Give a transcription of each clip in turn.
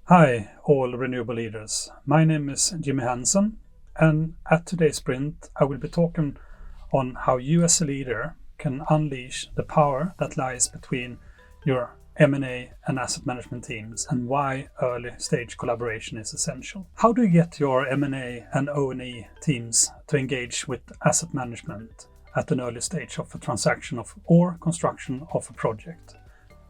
Hi, all renewable leaders. My name is Jimmy Hansen, and at today's sprint, I will be talking on how you as a leader can unleash the power that lies between your M&A and asset management teams and why early stage collaboration is essential. How do you get your M&A and O&E teams to engage with asset management at an early stage of a transaction or construction of a project?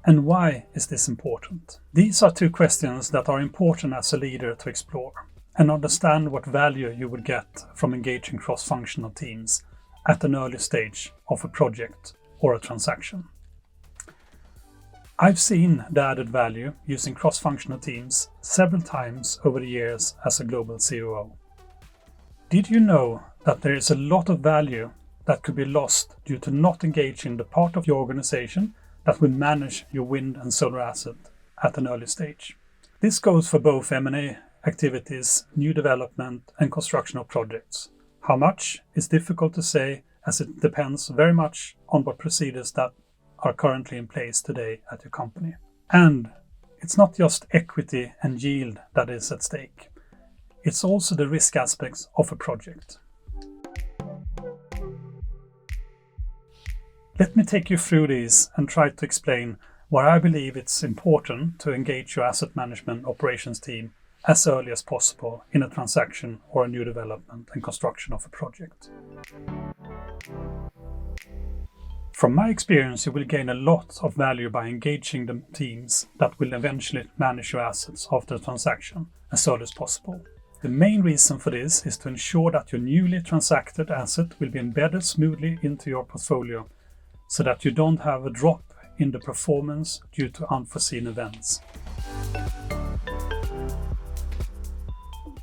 And why is this important? These are two questions that are important as a leader to explore and understand what value you would get from engaging cross-functional teams at an early stage of a project or a transaction. I've seen the added value using cross-functional teams several times over the years as a global COO. Did you know that there is a lot of value that could be lost due to not engaging the part of your organization that will manage your wind and solar asset at an early stage? This goes for both M&A activities, new development and construction of projects. How much is difficult to say, as it depends very much on what procedures that are currently in place today at your company. And it's not just equity and yield that is at stake. It's also the risk aspects of a project. Let me take you through these and try to explain why I believe it's important to engage your asset management operations team as early as possible in a transaction or a new development and construction of a project. From my experience, you will gain a lot of value by engaging the teams that will eventually manage your assets after the transaction as early as possible. The main reason for this is to ensure that your newly transacted asset will be embedded smoothly into your portfolio, so that you don't have a drop in the performance due to unforeseen events.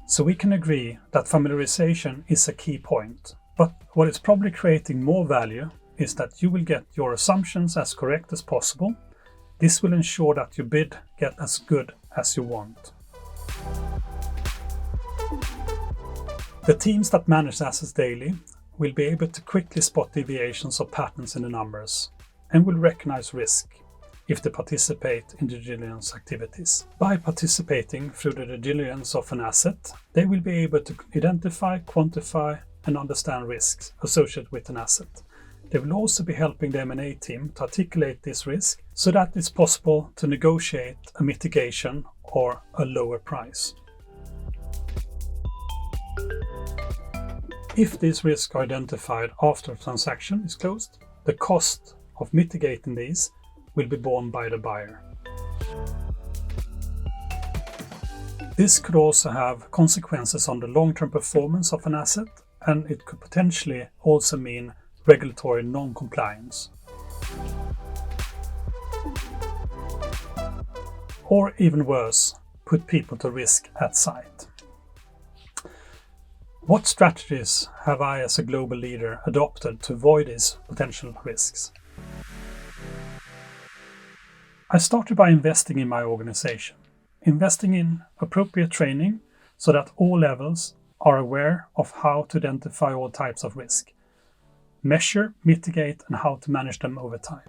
So we can agree that familiarization is a key point, but what is probably creating more value is that you will get your assumptions as correct as possible. This will ensure that your bid gets as good as you want. The teams that manage assets daily will be able to quickly spot deviations or patterns in the numbers and will recognize risk if they participate in due diligence activities. By participating through the due diligence of an asset, they will be able to identify, quantify and understand risks associated with an asset. They will also be helping the M&A team to articulate this risk so that it's possible to negotiate a mitigation or a lower price. If these risks are identified after a transaction is closed, the cost of mitigating these will be borne by the buyer. This could also have consequences on the long-term performance of an asset, and it could potentially also mean regulatory non-compliance. Or even worse, put people to risk at site. What strategies have I as a global leader adopted to avoid these potential risks? I started by investing in my organization, investing in appropriate training so that all levels are aware of how to identify all types of risk, measure, mitigate, and how to manage them over time.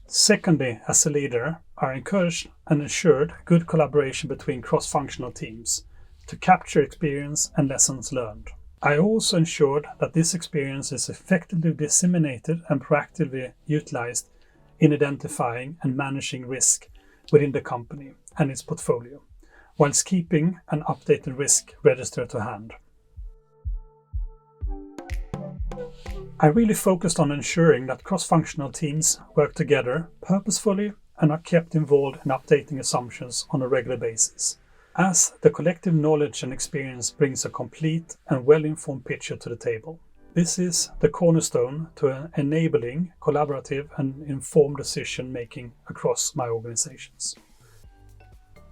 Secondly, as a leader, I encouraged and ensured good collaboration between cross-functional teams to capture experience and lessons learned. I also ensured that this experience is effectively disseminated and proactively utilized in identifying and managing risk within the company and its portfolio, whilst keeping an updated risk register to hand. I really focused on ensuring that cross-functional teams work together purposefully and are kept involved in updating assumptions on a regular basis, as the collective knowledge and experience brings a complete and well-informed picture to the table. This is the cornerstone to enabling collaborative and informed decision-making across my organizations.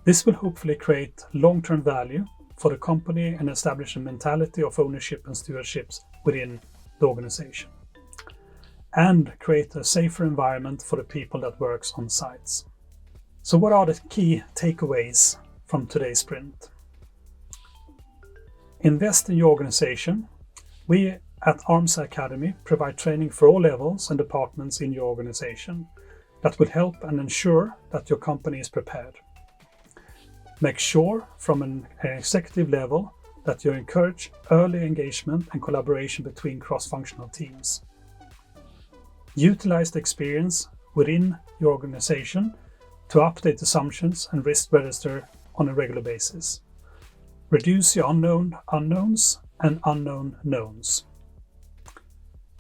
This will hopefully create long-term value for the company and establish a mentality of ownership and stewardship within the organization, and create a safer environment for the people that works on sites. So what are the key takeaways from today's sprint? Invest in your organization. We at ARMSA Academy provide training for all levels and departments in your organization. that will help and ensure that your company is prepared. Make sure from an executive level that you encourage early engagement and collaboration between cross-functional teams. Utilize the experience within your organization to update assumptions and risk register on a regular basis. Reduce your unknown unknowns and unknown knowns.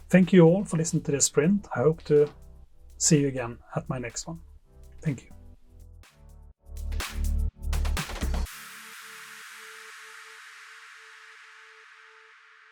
Thank you all for listening to this sprint. I hope to see you again at my next one. Thank you.